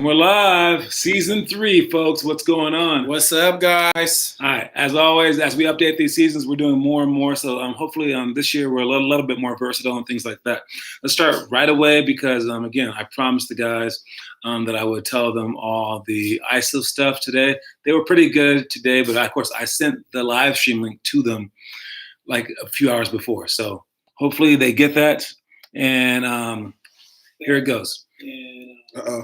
We're live, season 3, folks. What's going on? What's up, guys? All right. As always, as we update these seasons, we're doing more and more. So hopefully this year we're a little bit more versatile and things like that. Let's start right away because, again, I promised the guys that I would tell them all the ISO stuff today. They were pretty good today, but of course I sent the live stream link to them like a few hours before. So hopefully they get that. And here it goes. Uh-oh.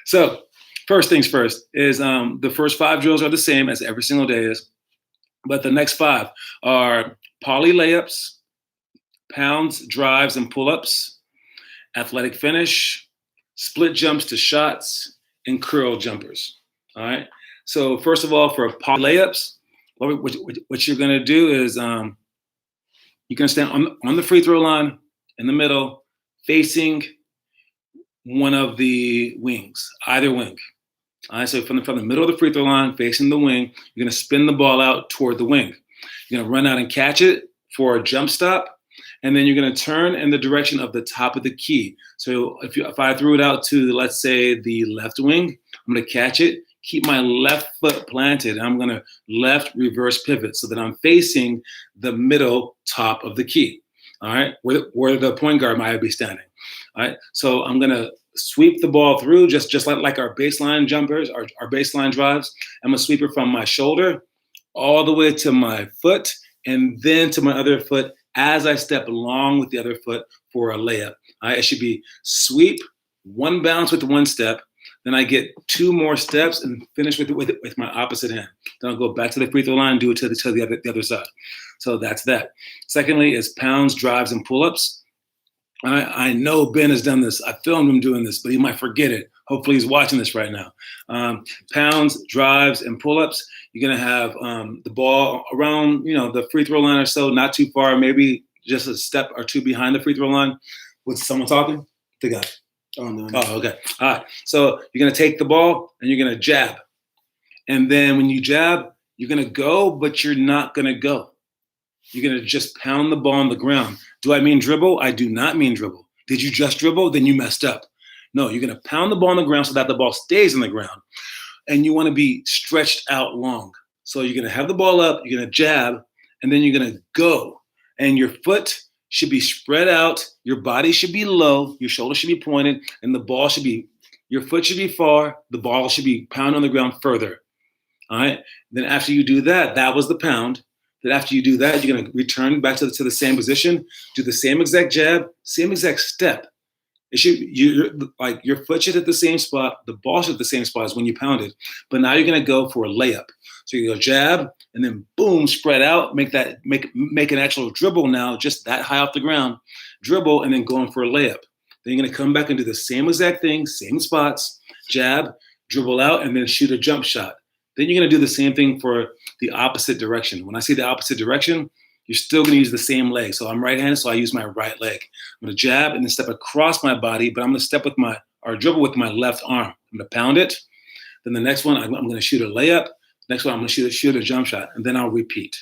So first things first is the first 5 drills are the same as every single day is, but the next 5 are poly layups, pounds, drives, and pull-ups, athletic finish, split jumps to shots, and curl jumpers. All right. So first of all, for poly layups, what you're going to do is you're going to stand on the free throw line in the middle, facing one of the wings, either wing. All right, so from the middle of the free throw line, facing the wing, you're going to spin the ball out toward the wing. You're going to run out and catch it for a jump stop, and then you're going to turn in the direction of the top of the key. So if I threw it out to, let's say, the left wing, I'm going to catch it, keep my left foot planted, and I'm going to left reverse pivot so that I'm facing the middle top of the key. All right, where the point guard might be standing. All right, so I'm gonna sweep the ball through just like our baseline jumpers, our baseline drives. I'm gonna sweep it from my shoulder all the way to my foot and then to my other foot as I step along with the other foot for a layup. All right, it should be sweep, one bounce with one step, then I get 2 more steps and finish with my opposite hand. Then I'll go back to the free throw line and do it to the other side. So that's that. Secondly is pounds, drives, and pull-ups. I know Ben has done this. I filmed him doing this, but he might forget it. Hopefully he's watching this right now. Pounds, drives, and pull-ups. You're going to have the ball around, the free throw line or so, not too far, maybe just a step or 2 behind the free throw line. With someone talking? The guy. Oh, no. Oh, okay. All right. So you're going to take the ball and you're going to jab. And then when you jab, you're going to go, but you're not going to go. You're going to just pound the ball on the ground. Do I mean dribble? I do not mean dribble. Did you just dribble? Then you messed up. No, you're going to pound the ball on the ground so that the ball stays on the ground. And you want to be stretched out long. So you're going to have the ball up, you're going to jab, and then you're going to go. And your foot should be spread out. Your body should be low. Your shoulder should be pointed. And your foot should be far. The ball should be pounded on the ground further. All right. Then after you do that, that was the pound. Then after you do that, you're going to return back to the same position, do the same exact jab, same exact step. Your foot should hit the same spot, the ball should hit the same spot as when you pound it. But now you're going to go for a layup. So you go jab and then boom, spread out, make an actual dribble now, just that high off the ground, dribble and then going for a layup. Then you're going to come back and do the same exact thing, same spots, jab, dribble out, and then shoot a jump shot. Then you're going to do the same thing for the opposite direction. When I say the opposite direction, you're still going to use the same leg. So I'm right-handed, so I use my right leg. I'm going to jab and then step across my body, but I'm going to step dribble with my left arm. I'm going to pound it. Then the next one, I'm going to shoot a layup. Next one, I'm going to shoot a jump shot, and then I'll repeat.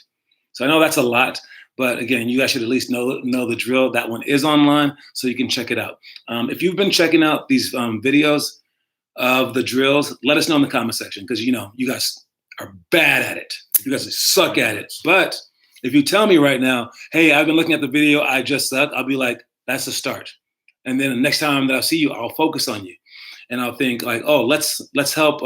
So I know that's a lot, but again, you guys should at least know the drill. That one is online, so you can check it out. If you've been checking out these videos of the drills, let us know in the comment section because you guys are bad at it. You guys suck at it. But if you tell me right now, hey, I've been looking at the video, I just suck, I'll be like, that's a start. And then the next time that I see you, I'll focus on you. And I'll think like, oh, let's help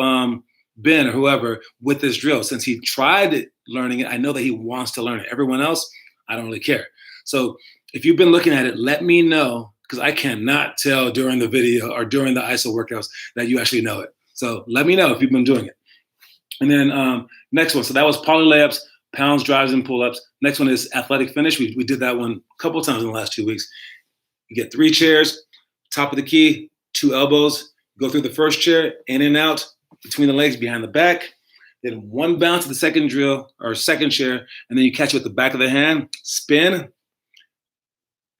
Ben or whoever with this drill. Since he tried learning it, I know that he wants to learn it. Everyone else, I don't really care. So if you've been looking at it, let me know, because I cannot tell during the video or during the ISO workouts that you actually know it. So let me know if you've been doing it. And then next one. So that was poly layups, pounds, drives, and pull-ups. Next one is athletic finish. We did that one a couple times in the last 2 weeks. You get 3 chairs, top of the key, 2 elbows, go through the first chair, in and out, between the legs, behind the back. Then 1 bounce to the second drill or second chair, and then you catch it with the back of the hand, spin,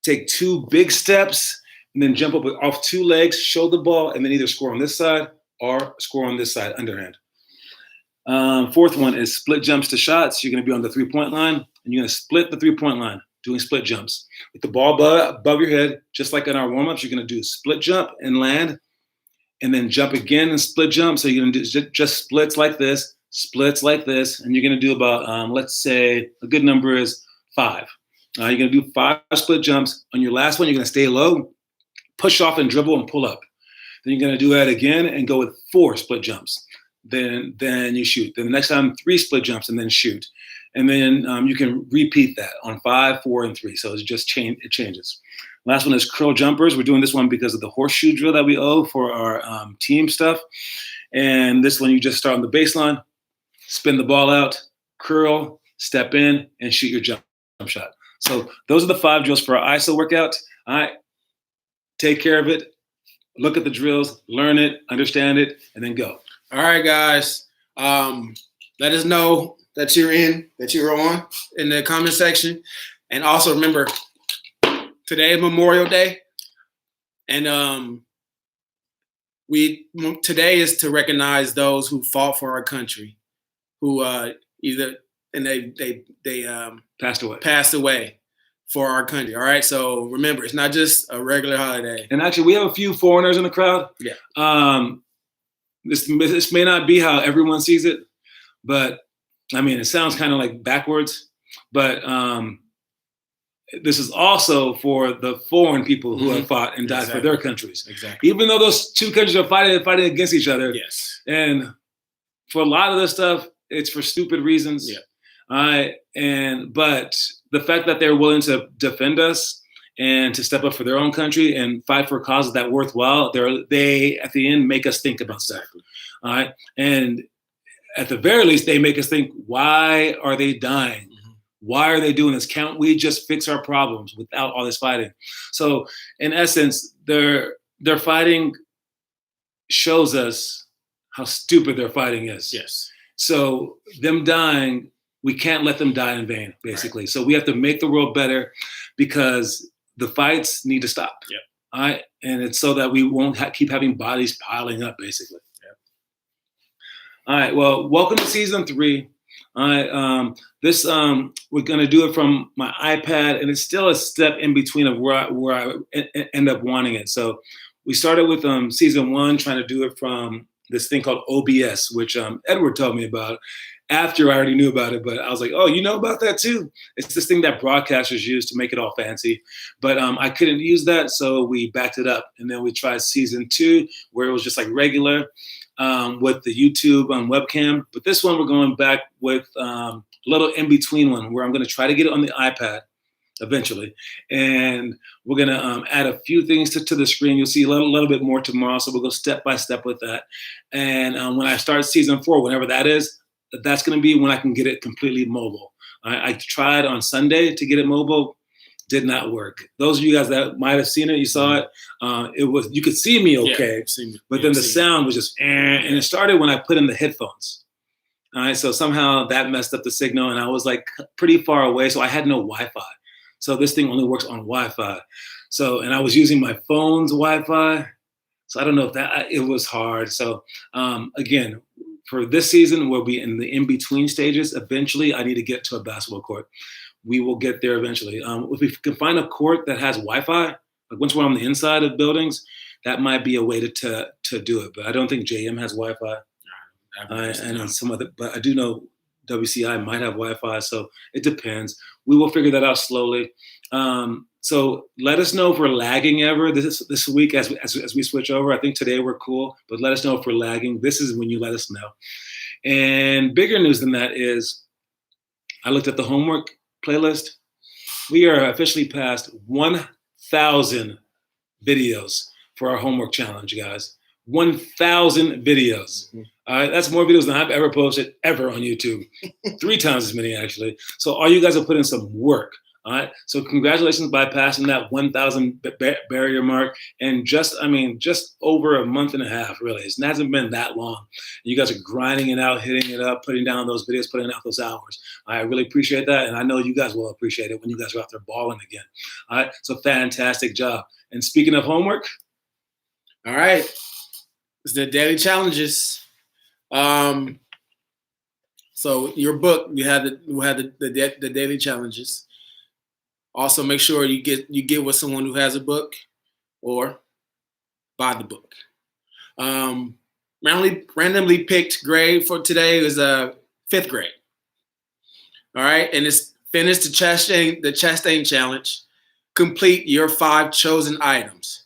take 2 big steps, and then jump up off 2 legs, show the ball, and then either score on this side or score on this side, underhand. Fourth one is split jumps to shots. You're going to be on the 3-point line, and you're going to split the 3-point line, doing split jumps. With the ball above your head, just like in our warm-ups, you're going to do a split jump and land, and then jump again and split jump. So you're going to do just splits like this, and you're going to do about, let's say a good number is 5. You're going to do 5 split jumps. On your last one, you're going to stay low, push off and dribble and pull up. Then you're going to do that again and go with 4 split jumps. Then you shoot. Then the next time, 3 split jumps and then shoot. And then you can repeat that on 5, 4, and 3. So it changes. Last one is curl jumpers. We're doing this one because of the horseshoe drill that we owe for our team stuff. And this one, you just start on the baseline, spin the ball out, curl, step in, and shoot your jump shot. So those are the 5 drills for our ISO workout. All right, take care of it. Look at the drills, learn it, understand it, and then go. All right, guys. Let us know that you're on in the comment section. And also remember, today is Memorial Day. And today is to recognize those who fought for our country, who they passed away for our country. All right. So remember, it's not just a regular holiday. And actually, we have a few foreigners in the crowd. Yeah. This may not be how everyone sees it, but I mean, it sounds kind of like backwards. But this is also for the foreign people who have fought and died for their countries. Exactly. Even though those 2 countries are fighting against each other. Yes. And for a lot of this stuff, it's for stupid reasons. Yeah. But the fact that they're willing to defend us and to step up for their own country and fight for causes that worthwhile, they at the end make us think about stuff. All right. And at the very least, they make us think, why are they dying? Why are they doing this? Can't we just fix our problems without all this fighting? So in essence, their fighting shows us how stupid their fighting is. Yes. So them dying, we can't let them die in vain, basically. Right. So we have to make the world better because the fights need to stop. Yep. All right. And it's so that we won't keep having bodies piling up, basically. Yep. All right. Well, welcome to season 3. All right. We're going to do it from my iPad, and it's still a step in between of where I end up wanting it. So we started with season 1, trying to do it from this thing called OBS, which Edward told me about after I already knew about it. But I was like, oh, you know about that too? It's this thing that broadcasters use to make it all fancy. But I couldn't use that, so we backed it up. And then we tried season 2, where it was just like regular with the YouTube webcam. But this one, we're going back with a little in-between one where I'm going to try to get it on the iPad eventually. And we're going to add a few things to the screen. You'll see a little bit more tomorrow. So we'll go step by step with that. And when I start season 4, whenever that is, that's going to be when I can get it completely mobile. I tried on Sunday to get it mobile. Did not work. Those of you guys that might have seen it, you saw it. You could see me okay, but then the sound was just, and it started when I put in the headphones. All right, so somehow that messed up the signal, and I was like pretty far away, so I had no Wi-Fi. So this thing only works on Wi-Fi. So, and I was using my phone's Wi-Fi. So I don't know if it was hard. So again, for this season, we'll be in the in-between stages. Eventually, I need to get to a basketball court. We will get there eventually. If we can find a court that has Wi-Fi, like once we're on the inside of buildings, that might be a way to do it. But I don't think JM has Wi-Fi. And some other, but I do know WCI might have Wi-Fi, so it depends. We will figure that out slowly. So let us know if we're lagging ever this week as we switch over. I think today we're cool, but let us know if we're lagging. This is when you let us know. And bigger news than that is, I looked at the homework playlist. We are officially past 1,000 videos for our homework challenge, guys. 1,000 videos. All right, that's more videos than I've ever posted ever on YouTube. 3 times as many, actually. So all you guys have put in some work. All right, so congratulations by passing that 1,000 barrier mark, and just over a month and a half, really. It hasn't been that long. You guys are grinding it out, hitting it up, putting down those videos, putting out those hours. I really appreciate that, and I know you guys will appreciate it when you guys are out there balling again. All right, so fantastic job. And speaking of homework, all right, it's the daily challenges. So your book, we had the daily challenges. Also, make sure you get with someone who has a book, or buy the book. Randomly picked grade for today was 5th grade. All right, and it's finish the Chastain challenge. Complete your 5 chosen items,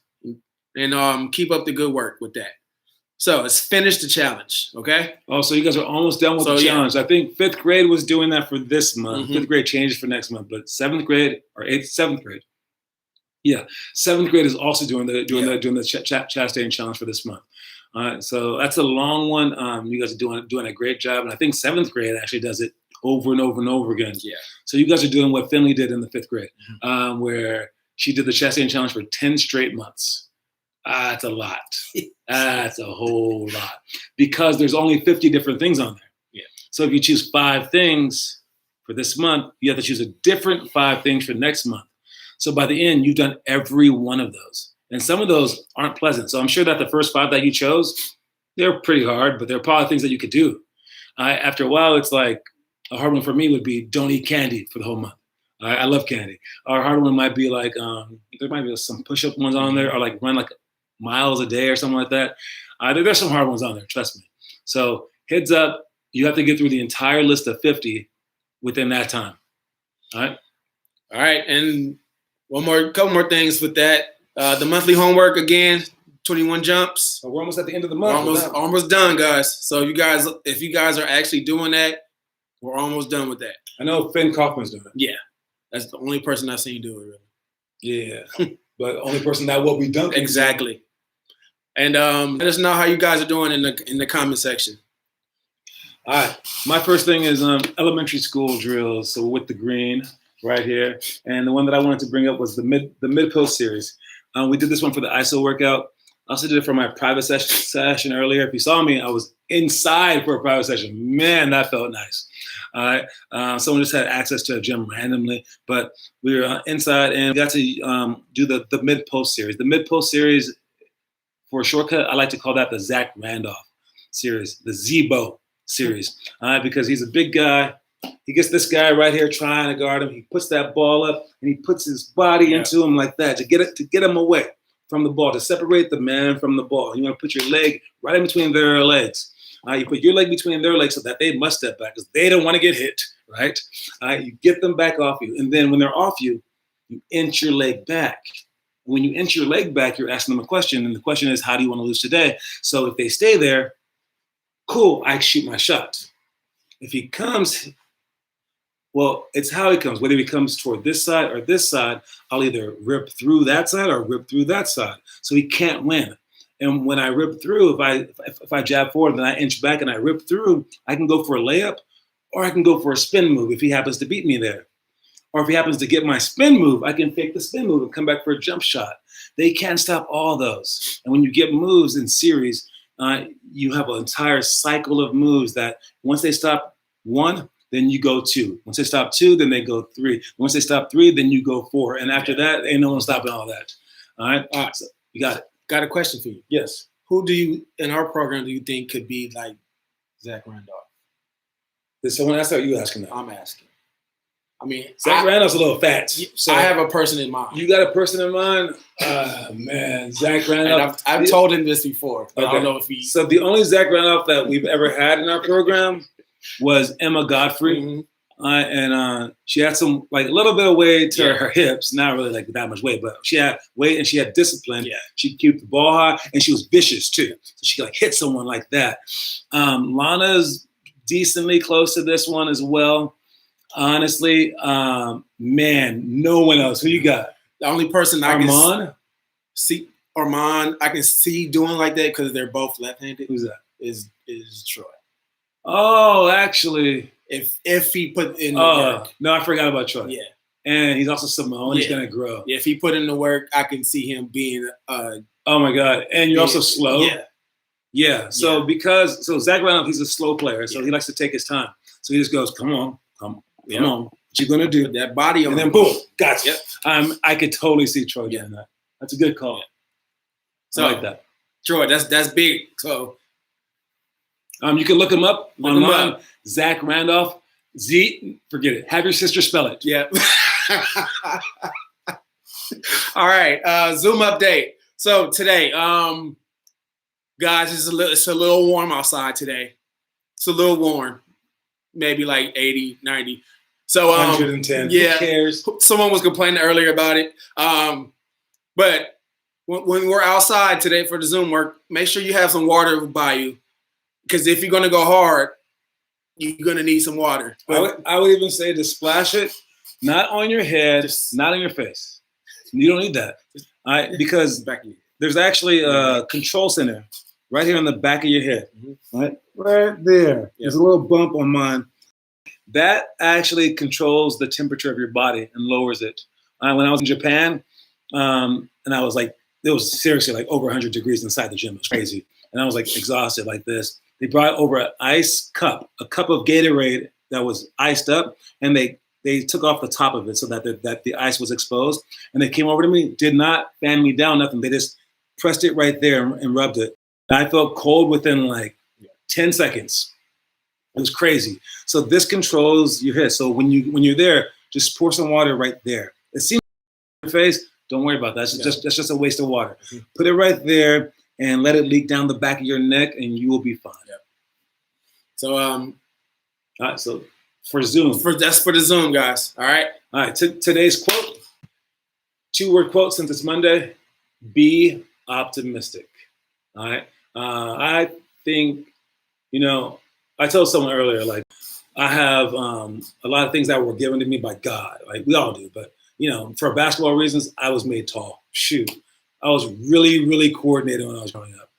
and keep up the good work with that. So it's finish the challenge, okay? Oh, so you guys are almost done with the challenge. Yeah. I think 5th grade was doing that for this month. 5th grade changes for next month, but 7th grade or 7th grade. Yeah, 7th grade is also doing the Chastain challenge for this month. So that's a long one. You guys are doing a great job, and I think 7th grade actually does it over and over and over again. Yeah. So you guys are doing what Finley did in the 5th grade, where she did the Chastain challenge for 10 straight months. That's a lot. That's a whole lot, because there's only 50 different things on there. Yeah. So if you choose 5 things for this month, you have to choose a different 5 things for next month. So by the end, you've done every one of those. And some of those aren't pleasant. So I'm sure that the first 5 that you chose, they're pretty hard, but they're probably things that you could do. After a while, it's like a hard one for me would be don't eat candy for the whole month. I love candy. Or a hard one might be like, there might be some push-up ones on there, or like run like miles a day or something like that. There's some hard ones on there, trust me. So heads up, you have to get through the entire list of 50 within that time. All right. And couple more things with that. The monthly homework again, 21 jumps. We're almost at the end of the month. We're almost done, guys. So if you guys are actually doing that, we're almost done with that. I know Finn Kaufman's doing it. Yeah. That's the only person I've seen do it, really. Yeah. But only person that will be done. Exactly. And let us know how you guys are doing in the comment section. All right. My first thing is elementary school drills. So with the green right here. And the one that I wanted to bring up was the mid-post series. We did this one for the ISO workout. I also did it for my private session earlier. If you saw me, I was inside for a private session. Man, that felt nice. All right. Someone just had access to a gym randomly, but we were inside and we got to do the mid-post series. The mid-post series, for a shortcut, I like to call that the Zach Randolph series, the Zebo series, because he's a big guy. He gets this guy right here trying to guard him. He puts that ball up and he puts his body into him like that to get him away from the ball, to separate the man from the ball. You want to put your leg right in between their legs. You put your leg between their legs so that they must step back because they don't want to get hit, right? You get them back off you. And then when they're off you, you inch your leg back. When you inch your leg back, you're asking them a question. And the question is, how do you want to lose today? So if they stay there, cool, I shoot my shot. If he comes, well, it's how he comes. Whether he comes toward this side or this side, I'll either rip through that side or rip through that side. So he can't win. And when I rip through, if I jab forward, then I inch back and I rip through, I can go for a layup or I can go for a spin move if he happens to beat me there. Or if he happens to get my spin move, I can fake the spin move and come back for a jump shot. They can't stop all those. And when you get moves in series, you have an entire cycle of moves that once they stop 1, then you go 2. Once they stop 2, then they go 3. Once they stop 3, then you go 4. And after that, ain't no one stopping all that. All right? All right, so you got it. Got a question for you. Yes. Who in our program do you think could be like Zach Randolph? Did someone ask that, or you asking that? I'm asking. I mean, Zach Randolph's a little fat. So I have a person in mind. You got a person in mind? Man, Zach Randolph. I've told him this before. But okay. I don't know if he. So the only Zach Randolph that we've ever had in our program was Emma Godfrey. Mm-hmm. And she had some, like, a little bit of weight to her hips. Not really like that much weight, but she had weight and she had discipline. Yeah. She could keep the ball high and she was vicious too. So she could like hit someone like that. Lana's decently close to this one as well. Honestly, man, no one else. Who you got? The only person I can see Armand, I can see doing like that because they're both left-handed. Who's that? Is Troy. Oh, actually. If he put in the work. No, I forgot about Troy. Yeah. And he's also Samoan. He's going to grow. Yeah, if he put in the work, I can see him being oh, my God. And you're also slow. Yeah. Yeah. So Zach Randolph, he's a slow player. So he likes to take his time. So he just goes, come on. Come on. What you going to do? Put that body on. And then boom. Gotcha. Yep. I could totally see Troy doing that. That's a good call. Yeah. So I like that. Troy, that's big. So you can look him up online. Zach Randolph. Forget it. Have your sister spell it. Yeah. All right. Zoom update. So today, Guys, it's a little warm outside today. It's a little warm, maybe like 80, 90. So 110. Yeah, who cares? Someone was complaining earlier about it. But when we're outside today for the Zoom work, make sure you have some water by you, because if you're gonna go hard, you're gonna need some water. I would even say to splash it, not on your head, not on your face. You don't need that. Because there's actually a control center right here on the back of your head. Right there. There's a little bump on mine. That actually controls the temperature of your body and lowers it. When I was in Japan, and I was like, it was seriously like over 100 degrees inside the gym. It was crazy. And I was like exhausted like this. They brought over an ice cup, a cup of Gatorade that was iced up, and they took off the top of it so that the ice was exposed. And they came over to me, did not fan me down, nothing. They just pressed it right there and rubbed it. And I felt cold within like 10 seconds. It was crazy. So this controls your head. So when you're there, just pour some water right there. It seems like your face. Don't worry about that. That's just a waste of water. Put it right there and let it leak down the back of your neck, and you will be fine. So all right. So for Zoom, that's for the Zoom, guys. All right. All right. Today's quote. 2-word quote since it's Monday. Be optimistic. All right. I think, I told someone earlier, like, I have a lot of things that were given to me by God. Like, we all do. But, for basketball reasons, I was made tall. Shoot. I was really, really coordinated when I was growing up.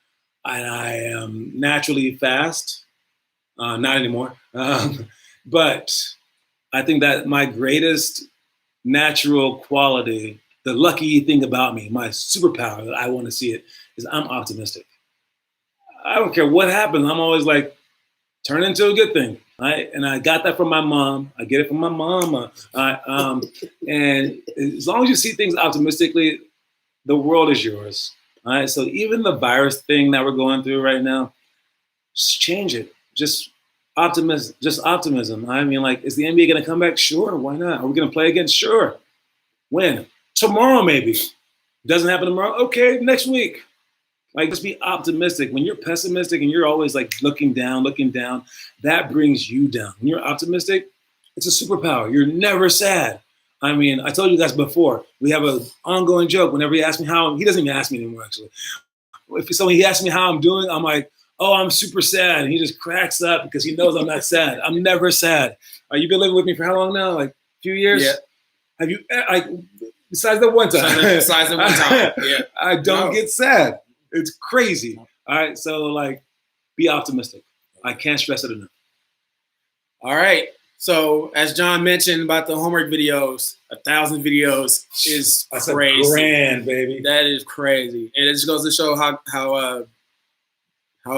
And I am naturally fast. Not anymore. But I think that my greatest natural quality, the lucky thing about me, my superpower that I want to see it, is I'm optimistic. I don't care what happens. I'm always like, turn into a good thing, right? And I got that from my mom. I get it from my mama. And as long as you see things optimistically, the world is yours. All right. So even the virus thing that we're going through right now, just change it. Just optimism. I mean, like, is the NBA going to come back? Sure. Why not? Are we going to play again? Sure. When? Tomorrow, maybe. Doesn't happen tomorrow? Okay, next week. Like, just be optimistic. When you're pessimistic and you're always like looking down, that brings you down. When you're optimistic, it's a superpower. You're never sad. I mean, I told you guys before, we have an ongoing joke. Whenever he asks me how, he doesn't even ask me anymore, actually. If he asks me how I'm doing, I'm like, oh, I'm super sad. And he just cracks up because he knows I'm not sad. I'm never sad. You've been living with me for how long now? Like a few years? Yeah. Have you, like, besides the one time? Besides the one time, yeah. I don't get sad. It's crazy. All right. So, like, be optimistic. I can't stress it enough. All right. So, as John mentioned about the homework videos, 1,000 videos is crazy. Grand, baby. That is crazy. And it just goes to show how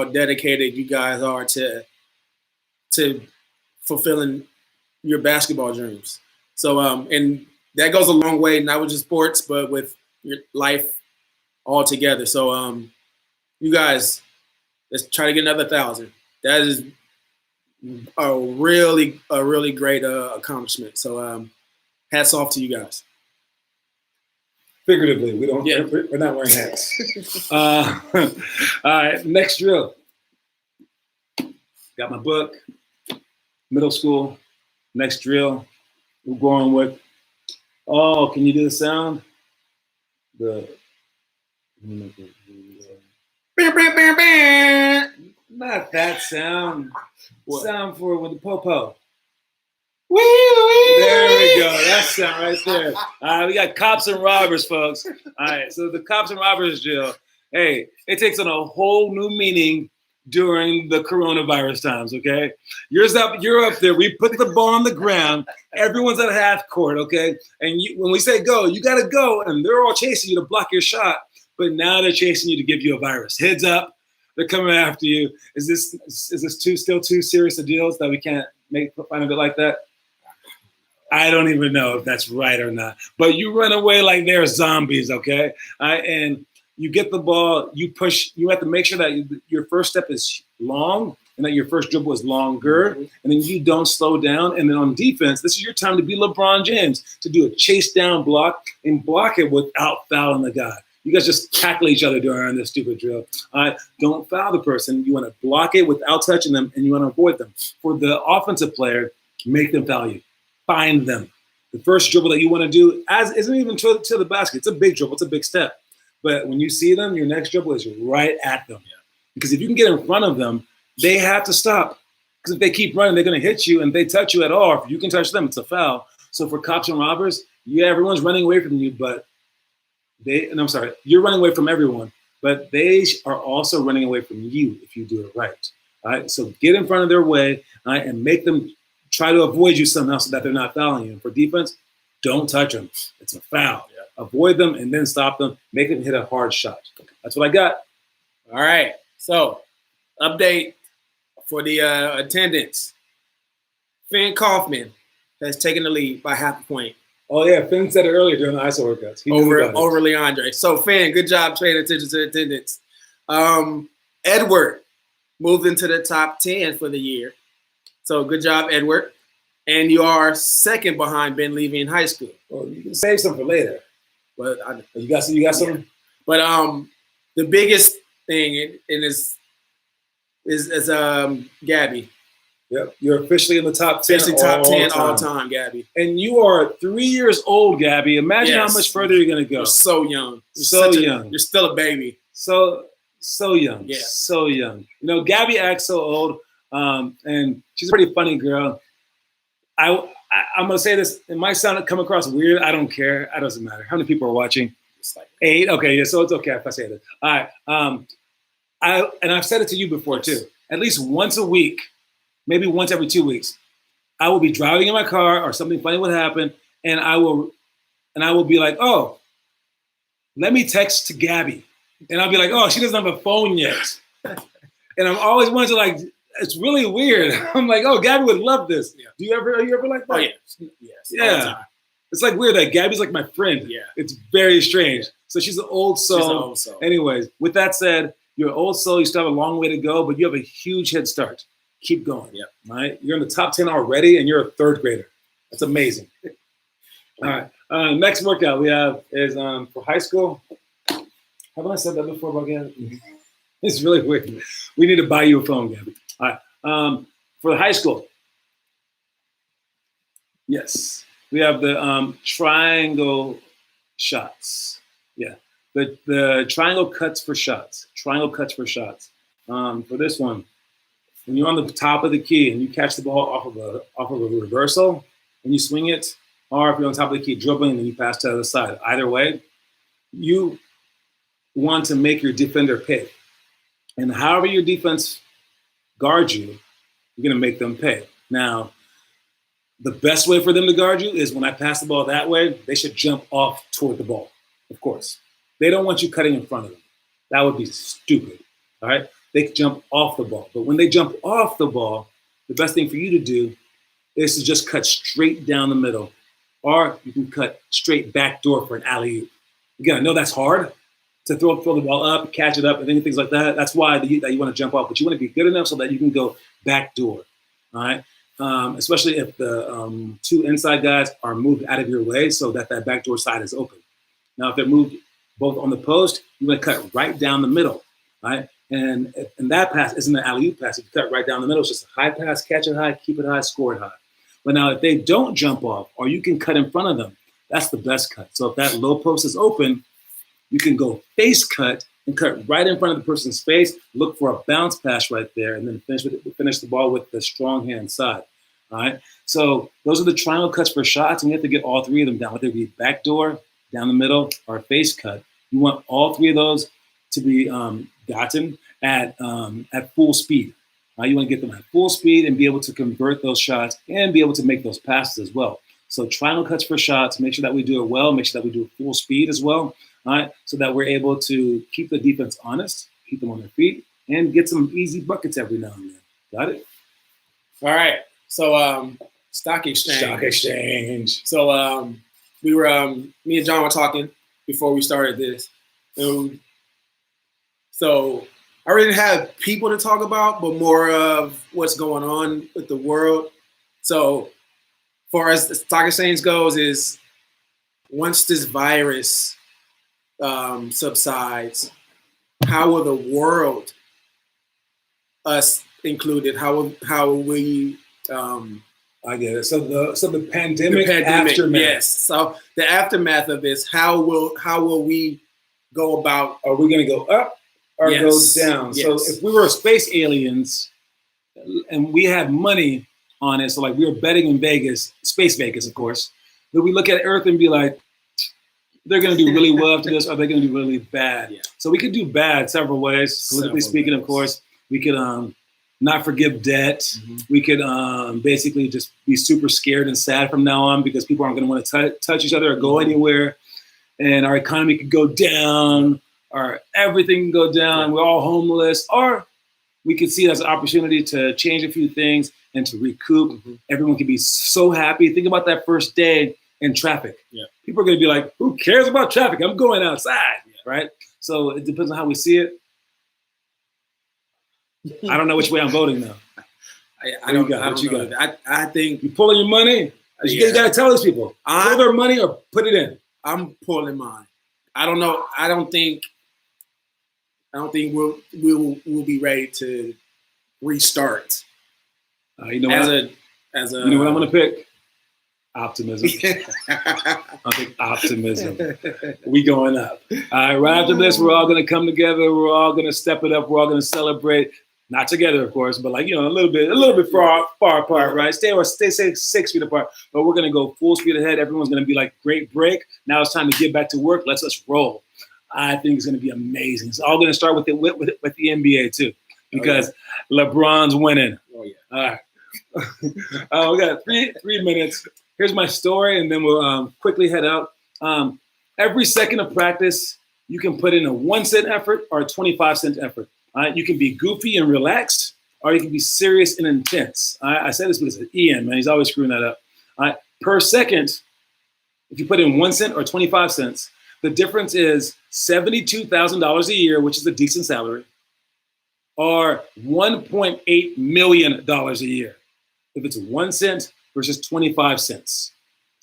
dedicated you guys are to fulfilling your basketball dreams. So, and that goes a long way, not with just sports, but with your life altogether. So, you guys, let's try to get another 1,000. That is a really great accomplishment. So, hats off to you guys. Figuratively, we're not wearing hats. All right, next drill. Got my book, middle school. Next drill, we're going with, can you do the sound? Not that sound. What? Sound for with the po-po. There we go. That sound right there. We got cops and robbers, folks. All right. So the cops and robbers drill. Hey, it takes on a whole new meaning during the coronavirus times. Okay, you're up there. We put the ball on the ground. Everyone's at half court. Okay, and when we say go, you got to go, and they're all chasing you to block your shot. But now they're chasing you to give you a virus. Heads up. They're coming after you. Is this still too serious a deal that we can't make fun of it like that? I don't even know if that's right or not. But you run away like they're zombies, okay? And you get the ball, you push. You have to make sure that your first step is long and that your first dribble is longer. And then you don't slow down. And then on defense, this is your time to be LeBron James, to do a chase down block and block it without fouling the guy. You guys just tackle each other during this stupid drill. Don't foul the person. You want to block it without touching them, and you want to avoid them. For the offensive player, make them foul you. Find them. The first dribble that you want to do isn't even to the basket. It's a big dribble. It's a big step. But when you see them, your next dribble is right at them. Yeah. Because if you can get in front of them, they have to stop. Because if they keep running, they're going to hit you. And if they touch you at all, if you can touch them, it's a foul. So for cops and robbers, yeah, everyone's running away from you, but you're running away from everyone, but they are also running away from you if you do it right. All right. So get in front of their way, all right, and make them try to avoid you somehow so that they're not fouling you. And for defense, don't touch them. It's a foul. Yeah. Avoid them and then stop them. Make them hit a hard shot. That's what I got. All right. So, update for the attendance. Finn Kaufman has taken the lead by half a point. Oh, yeah. Finn said it earlier during the ISO workouts. Over Leandre. So, Finn, good job paying attention to attendance. Edward moved into the top 10 for the year. So, good job, Edward. And you are second behind Ben Levy in high school. Well, you can save some for later. But you got something? But the biggest thing is Gabby. Yep, you're officially in the top 10. Officially top 10 all time, Gabby. And you are 3 years old, Gabby. Imagine how much further you're going to go. You're so young. You're still a baby. So young. Yeah. So young. You know, Gabby acts so old, and she's a pretty funny girl. I'm going to say this. It might come across weird. I don't care. It doesn't matter. How many people are watching? It's like 8. Okay, yeah, so it's okay if I say this. All right. And I've said it to you before, too. At least once a week, maybe once every 2 weeks, I will be driving in my car or something funny would happen, and I will be like, oh, let me text to Gabby. And I'll be like, oh, she doesn't have a phone yet. And I'm always wanting to, like, it's really weird. I'm like, oh, Gabby would love this. Yeah. Are you ever like that? Oh, yeah. Yes. Yeah. It's like weird that Gabby's like my friend. Yeah. It's very strange. So she's an old soul. Anyways, with that said, you're an old soul. You still have a long way to go, but you have a huge head start. Keep going. Yeah. All right. You're in the top 10 already, and you're a third grader. That's amazing. All right. Next workout we have is for high school. Haven't I said that before about Gabby? It's really weird. We need to buy you a phone, Gabby. All right. For the high school, yes, we have the triangle shots. Yeah, the triangle cuts for shots. Triangle cuts for shots. For this one, when you're on the top of the key and you catch the ball off of a reversal and you swing it, or if you're on top of the key dribbling and then you pass to the other side. Either way, you want to make your defender pay, and however your defense guard you, you're going to make them pay. Now, the best way for them to guard you is when I pass the ball that way, they should jump off toward the ball, of course. They don't want you cutting in front of them. That would be stupid, all right? They can jump off the ball. But when they jump off the ball, the best thing for you to do is to just cut straight down the middle, or you can cut straight back door for an alley-oop. Again, I know that's hard, to throw the ball up, catch it up, and things like that. That's why that you want to jump off, but you want to be good enough so that you can go back door, all right? Especially if the 2 inside guys are moved out of your way so that back door side is open. Now, if they're moved both on the post, you want to cut right down the middle, right? And that pass isn't an alley-oop pass. If you cut right down the middle, it's just a high pass, catch it high, keep it high, score it high. But now if they don't jump off, or you can cut in front of them, that's the best cut. So if that low post is open, you can go face cut and cut right in front of the person's face, look for a bounce pass right there, and then finish the ball with the strong hand side. All right. So those are the triangle cuts for shots, and you have to get all 3 of them down, whether it be back door, down the middle, or face cut. You want all 3 of those to be gotten at full speed. You want to get them at full speed and be able to convert those shots and be able to make those passes as well. So triangle cuts for shots, make sure that we do it well, make sure that we do it full speed as well. All right, so that we're able to keep the defense honest, keep them on their feet, and get some easy buckets every now and then. Got it? All right. So stock exchange. Stock exchange. So we were me and John were talking before we started this. So I really didn't have people to talk about, but more of what's going on with the world. So far as the stock exchange goes, is once this virus subsides, how will the world, us included, how will you? I get it. So the pandemic aftermath. Yes. So the aftermath of this, how will we go about? Are we going to go up or go down? Yes. So if we were space aliens and we had money on it, so like we were betting in Vegas, space Vegas, of course, then we look at Earth and be like, they're going to do really well after this, or they're going to do really bad. Yeah. So we could do bad several ways. Politically speaking, of course, we could not forgive debt. Mm-hmm. We could basically just be super scared and sad from now on because people aren't going to want to touch each other or go anywhere. And our economy could go down, or everything can go down. We're all homeless. Or we could see it as an opportunity to change a few things and to recoup. Mm-hmm. Everyone could be so happy. Think about that first day in traffic. Yeah. People are going to be like, who cares about traffic? I'm going outside, right? So it depends on how we see it. I don't know which way I'm voting now. I don't know. I think you pulling your money. You got to tell these people pull their money or put it in. I'm pulling mine. I don't know. I don't think we'll be ready to restart. You know what? You know what I'm going to pick? Optimism. I think optimism. We going up. All right. Right after this, we're all going to come together. We're all going to step it up. We're all going to celebrate. Not together, of course, but like, a little bit far apart, right? Stay 6 feet apart. But we're going to go full speed ahead. Everyone's going to be like, great break. Now it's time to get back to work. Let's roll. I think it's going to be amazing. It's all going to start with the NBA too, because LeBron's winning. Oh yeah. All right. We got three minutes. Here's my story, and then we'll quickly head out. Every second of practice, you can put in a 1 cent effort or a 25-cent effort. You can be goofy and relaxed, or you can be serious and intense. I say this because of Ian, man. He's always screwing that up. Per second, if you put in 1 cent or 25 cents, the difference is $72,000 a year, which is a decent salary, or $1.8 million a year. If it's 1 cent versus 25 cents.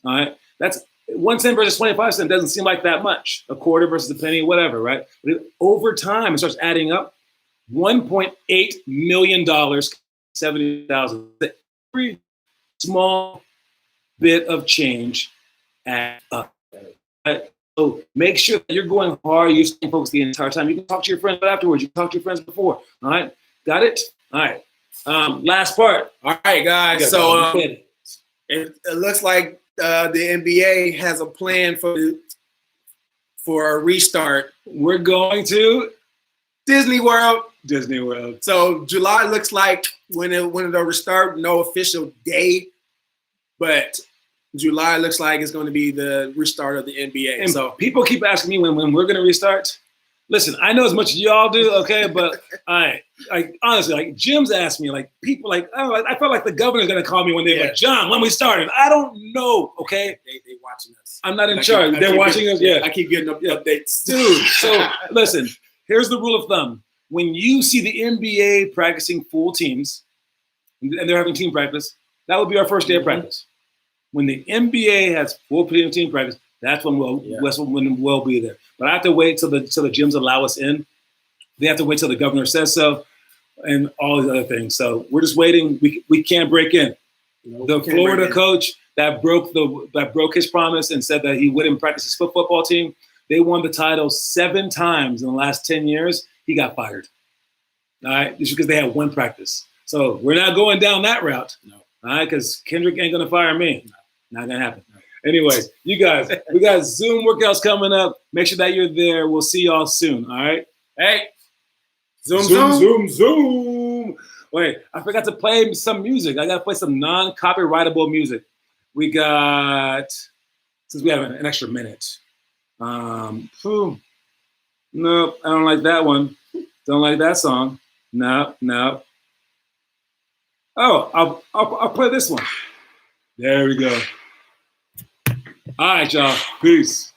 All right. That's 1 cent versus 25 cents doesn't seem like that much. A quarter versus a penny, whatever, right? But over time, it starts adding up. $1.8 million, 70,000. Every small bit of change adds up. Right? So make sure that you're going hard. You're staying focused the entire time. You can talk to your friends afterwards. You can talk to your friends before. All right. Got it? All right. Last part. All right, guys. So it looks like the NBA has a plan for a restart. We're going to Disney World. So July looks like when they'll restart. No official day, but July looks like it's going to be the restart of the NBA. And so people keep asking me when we're going to restart. Listen, I know as much as y'all do, okay, but honestly, like Jim's asked me, like people, like I felt like the governor's gonna call me one day, like John, when we started. I don't know, okay. They watching us. I'm not in charge. They're watching us. Yeah, I keep getting updates, dude. So listen, here's the rule of thumb: when you see the NBA practicing full teams, and they're having team practice, that would be our first day of practice. When the NBA has full team practice, that's when we'll be there. But I have to wait till the gyms allow us in. They have to wait till the governor says so, and all these other things. So we're just waiting. We can't break in. The Florida coach that broke his promise and said that he wouldn't practice his football team. They won the title 7 times in the last 10 years. He got fired. All right, just because they had one practice. So we're not going down that route. No. All right, because Kendrick ain't gonna fire me. No. Not gonna happen. No. Anyways, you guys, we got Zoom workouts coming up. Make sure that you're there. We'll see y'all soon. All right. Hey. Zoom. Wait, I forgot to play some music. I got to play some non-copyrightable music. We got, since we have an extra minute. No, I don't like that one. Don't like that song. No. Oh, I'll play this one. There we go. All right, y'all. Peace.